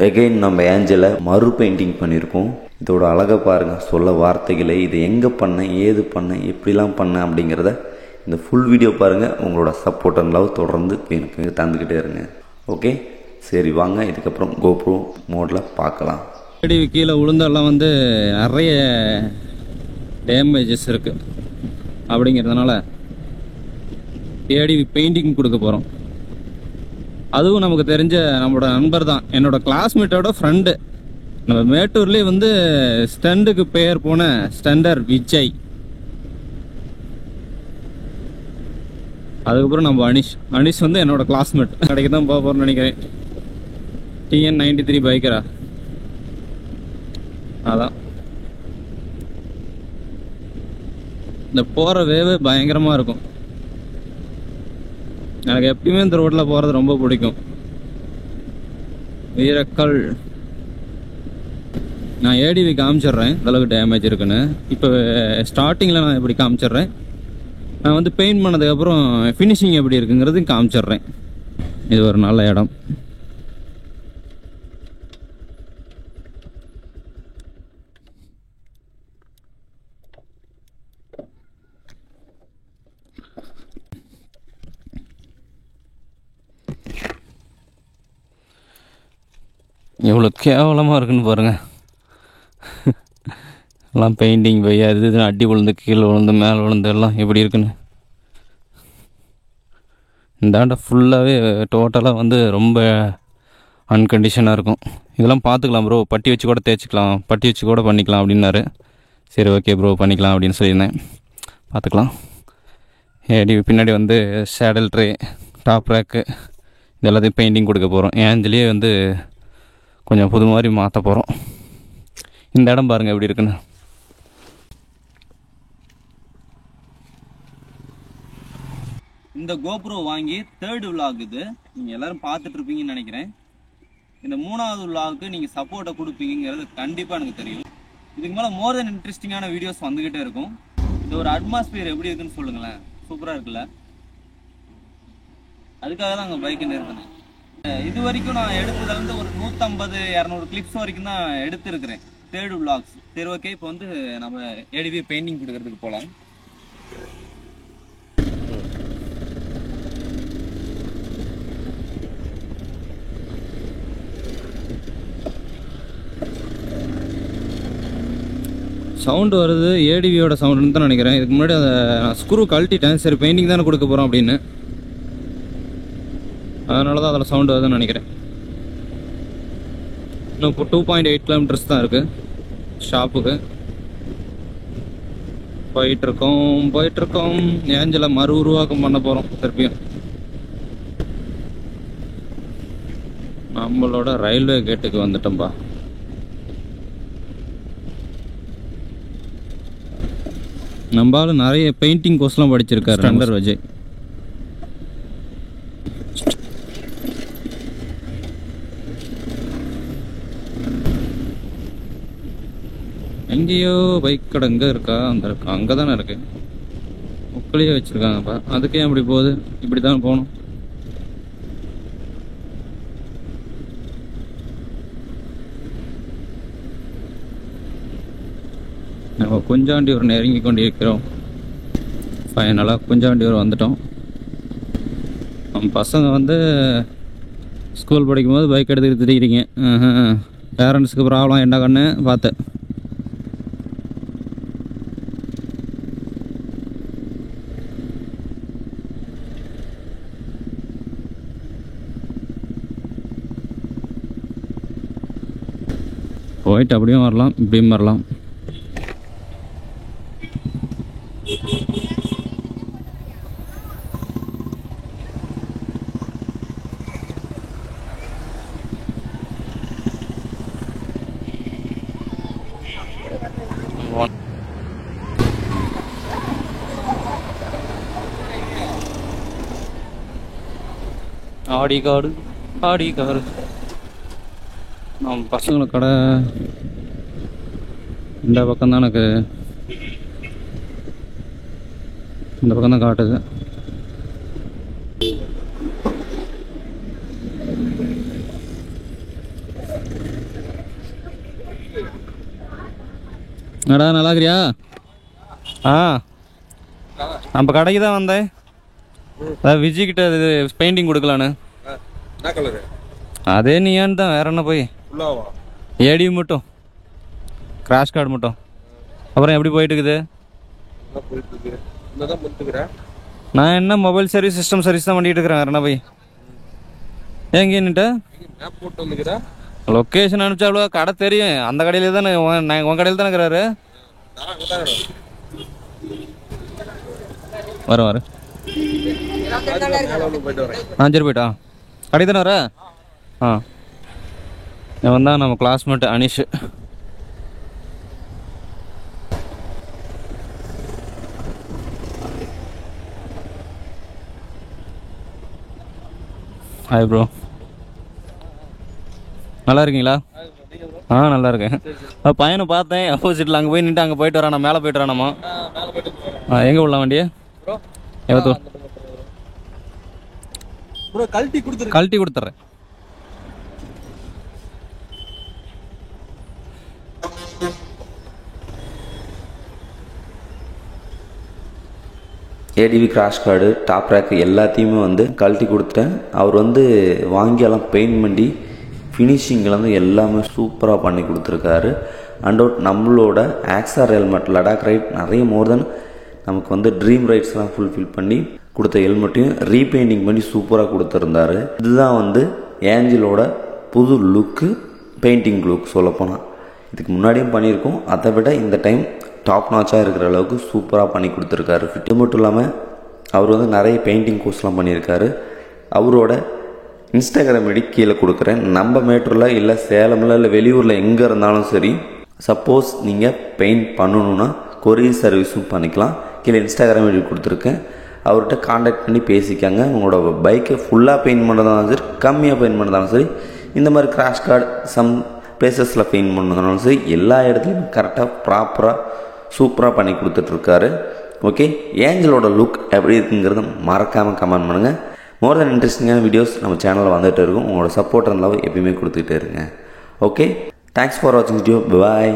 Again நம்ம ஏஞ்சலை மறு painting பண்ணியிருக்கோம். இதோட அழகை பாருங்கள், சொல்ல வார்த்தைகளை. இது எங்கே பண்ணேன், ஏது பண்ணேன், எப்படிலாம் பண்ணேன் அப்படிங்கிறத இந்த ஃபுல் வீடியோ பாருங்கள். உங்களோட சப்போர்ட் அண்ட் லவ் தொடர்ந்து எனக்கு தந்துக்கிட்டே இருங்க. ஓகே, சரி வாங்க இதுக்கப்புறம் கோப்ரோ மோடில் பார்க்கலாம். ஏடிவி கீழே விழுந்தெல்லாம் வந்து நிறைய டேமேஜஸ் இருக்குது. அப்படிங்கிறதுனால ஏடிவி பெயிண்டிங் கொடுக்க போகிறோம். அதுவும் நமக்கு தெரிஞ்ச நம்மளோட நண்பர் தான், என்னோட கிளாஸ்மேட்டோட ஃப்ரெண்டு. நம்ம மேட்டூர்லேயே வந்து ஸ்டண்டுக்கு பெயர் போன ஸ்டண்டர் விஜய். அதுக்கப்புறம் நம்ம அனிஷ் வந்து என்னோட கிளாஸ்மேட். கடைக்கு தான் போக போகிறோம்னு நினைக்கிறேன். TN 93 பைக்கரா அதான். இந்த போகிற வேவே பயங்கரமாக இருக்கும். எனக்கு எப்பயுமே இந்த ரோட்டில் போகிறது ரொம்ப பிடிக்கும். வீரக்கல் நான் ஏடிவி காமிச்சிட்றேன் அளவுக்கு டேமேஜ் இருக்குன்னு. இப்போ ஸ்டார்டிங்கில் நான் எப்படி காமிச்சிட்றேன், நான் வந்து பெயிண்ட் பண்ணதுக்கப்புறம் ஃபினிஷிங் எப்படி இருக்குங்கிறது காமிச்சிட்றேன். இது ஒரு நல்ல இடம். எவ்வளோ கேவலமாக இருக்குன்னு பாருங்கள். எல்லாம் பெயிண்டிங் போய் அது இது அடி விழுந்து கீழே விழுந்து மேலே விழுந்து எல்லாம் எப்படி இருக்குன்னு. இந்தாண்ட ஃபுல்லாகவே டோட்டலாக வந்து ரொம்ப அன்கண்டிஷனாக இருக்கும். இதெல்லாம் பார்த்துக்கலாம் ப்ரோ, பட்டி வச்சு கூட தேய்ச்சிக்கலாம், பட்டி வச்சு கூட பண்ணிக்கலாம் அப்படின்னாரு. சரி ஓகே ப்ரோ பண்ணிக்கலாம் அப்படின்னு சொல்லியிருந்தேன். பார்த்துக்கலாம். ஏடி பின்னாடி வந்து சேடல் ட்ரே, டாப் ரேக்கு இது எல்லாத்தையும் பெயிண்டிங் கொடுக்க போகிறோம். ஏஞ்சலியே வந்து கொஞ்சம் புது மாதிரி மாற்ற போகிறோம். இந்த இடம் பாருங்கள் எப்படி இருக்குன்னு. இந்த கோப்ரோ வாங்கி 3rd vlog இது. நீங்கள் எல்லோரும் பார்த்துட்டு இருப்பீங்கன்னு நினைக்கிறேன். இந்த 3வது vlogக்கு நீங்கள் சப்போர்ட்டை கொடுப்பீங்கிறது கண்டிப்பாக எனக்கு தெரியும். இதுக்கு மேலே மோர் தென் இன்ட்ரெஸ்டிங்கான வீடியோஸ் வந்துக்கிட்டே இருக்கும். இது ஒரு அட்மாஸ்பியர் எப்படி இருக்குன்னு சொல்லுங்களேன். சூப்பராக இருக்குல்ல? அதுக்காக தான் அங்கே பைக்கை நிறுத்தினேன். இது வரைக்கும் நான் எடுத்ததுலேருந்து ஒரு 150-200 கிளிப்ஸ் வரைக்கும் தான் எடுத்துருக்கிறேன் 3rd vlogs. சரி ஓகே, இப்போ வந்து நம்ம ஏடிவி பெயிண்டிங் கொடுக்கறதுக்கு போகலாம். சவுண்டு வருது, ஏடிவியோட சவுண்டுன்னு தான் நினைக்கிறேன். இதுக்கு முன்னாடி அதை நான் ஸ்க்ரூ கழட்டிட்டேன். சரி பெயிண்டிங் தானே கொடுக்க போகிறோம் அப்படின்னு, அதனால தான் அதில் சவுண்டு வருதுன்னு நினைக்கிறேன். இன்னும் இப்போ 2.8 கிலோமீட்டர்ஸ் தான் இருக்குது ஷாப்புக்கு. போயிட்டுருக்கோம். ஏஞ்சலை மறு உருவாக்கம் பண்ண போகிறோம் திருப்பியும். நம்மளோட ரயில்வே கேட்டுக்கு வந்துட்டோம்பா. நம்மளால நிறைய பெயிண்டிங் கோர்ஸ்லாம் படிச்சிருக்காரு ஸ்டண்டர் விஜய். எங்கேயோ பைக் கடை எங்கே இருக்கா? அந்த இருக்கா, அங்கே தானே இருக்கு. உக்களையே வச்சுருக்காங்கப்பா. அதுக்கே அப்படி போகுது, இப்படி தான் போகணும். நம்ம குஞ்சாண்டியூர் நெருங்கி கொண்டு இருக்கிறோம். ஃபைனலாக குஞ்சாண்டியூர் வந்துட்டோம். நம்ம பசங்க வந்து ஸ்கூல் படிக்கும்போது பைக் எடுத்துக்கிட்டு திரிக்கிறீங்க. பேரண்ட்ஸுக்கு ப்ராப்ளம் என்ன கண்ணு பார்த்தேன். போயிட்டு அப்படியும் வரலாம், இப்படியும் வரலாம். ஆடிகாடு நம்ம பசங்களை கடை இந்த பக்கம் தான். எனக்கு இந்த பக்கம் தான் காட்டுது. என்னடா நல்லா இருக்கிறியா? ஆ நம்ம கடைக்கு தான் வந்தேன். அதான் விஜய்கிட்ட இது பெயிண்டிங் கொடுக்கலான்னு. என்ன கலரு? அதே நீயான்னு தான், வேற என்ன போய் ஏடி மட்டும் கிராஷ் கார்டு மட்டும். அப்புறம் எப்படி போயிட்டு இருக்குது? நான் என்ன மொபைல் சர்வீஸ் சிஸ்டம் சர்வீஸ் தான் பண்ணிட்டு இருக்கிறேன். வேற என்ன போய் எங்கே நின்ட்ட லொக்கேஷன் அனுப்பிச்சாலும் கடை தெரியும். அந்த கடையில தானே உன் கடையில் தானே இருக்கிறாரு. வர சரி போயிட்டா கடை தானே வர. இவன் தான் நம்ம கிளாஸ்மேட் அனிஷ். ஹாய் ப்ரோ, நல்லா இருக்கீங்களா? நல்லா இருக்கேன். பையனை பார்த்தேன் ஆப்போசிட்டில். அங்கே போய் நின்று அங்கே போயிட்டு வரானா, மேலே போயிட்டு வரானாமா. எங்கே விடலாம் வண்டியை? எவ்வளோ கழட்டி கொடுத்துட்றேன். ATV crash card top rack எல்லாத்தையுமே வந்து கழட்டி கொடுத்துட்டேன். அவர் வந்து வாங்கி எல்லாம் பெயிண்ட் பண்ணி ஃபினிஷிங்கில் வந்து எல்லாமே சூப்பராக பண்ணி கொடுத்துருக்காரு. அண்ட் அவுட் நம்மளோட ஆக்ஸார் ஹெல்மெட் லடாக் ரைட் நிறைய மோர் தென் நமக்கு வந்து ட்ரீம் ரைட்ஸ்லாம் ஃபுல்ஃபில் பண்ணி கொடுத்த ஹெல்மெட்டையும் ரீபெயிண்டிங் பண்ணி சூப்பராக கொடுத்துருந்தாரு. இதுதான் வந்து ஏஞ்சலோட புது லுக்கு, பெயிண்டிங் லுக் சொல்லப்போனால். இதுக்கு முன்னாடியும் பண்ணியிருக்கோம், அதை விட இந்த டைம் டாப் நாச்சாக இருக்கிற அளவுக்கு சூப்பராக பண்ணி கொடுத்துருக்காரு. ஃபிட்டு மட்டும் இல்லாமல் அவர் வந்து நிறைய பெயிண்டிங் கோர்ஸ்லாம் பண்ணியிருக்காரு. அவரோட இன்ஸ்டாகிராம் ஐடி கீழே கொடுக்குறேன். நம்ம மேட்டூரில் இல்லை சேலமில் இல்லை வெளியூரில் எங்கே இருந்தாலும் சரி, சப்போஸ் நீங்கள் பெயிண்ட் பண்ணணுன்னா கொரியர் சர்வீஸும் பண்ணிக்கலாம். கீழே இன்ஸ்டாகிராம் ஐடி கொடுத்துருக்கேன். அவர்கிட்ட காண்டாக்ட் பண்ணி பேசிக்காங்க. உங்களோட பைக்கை ஃபுல்லாக பெயிண்ட் பண்ணுறதாலும் சரி, கம்மியாக பெயிண்ட் பண்ணுறதாலும் சரி, இந்த மாதிரி கிராஷ் கார்டு சம் பிளேசஸில் பெயிண்ட் பண்ணுறதுனாலும் சரி, எல்லா இடத்துலையும் கரெக்டாக ப்ராப்பராக சூப்பராக பண்ணி கொடுத்துட்ருக்காரு. ஓகே, ஏஞ்சலோட லுக் எப்படி இருக்குங்கிறத மறக்காமல் கமெண்ட் பண்ணுங்கள். மோர் தென் இன்ட்ரெஸ்டிங்கான வீடியோஸ் நம்ம சேனலில் வந்துகிட்டே இருக்கும். உங்களோட சப்போர்ட் அண்ட் லவ் எப்பயுமே கொடுத்துக்கிட்டே இருங்க. ஓகே, தேங்க்ஸ் ஃபார் வாட்சிங் வீடியோ. பாய்.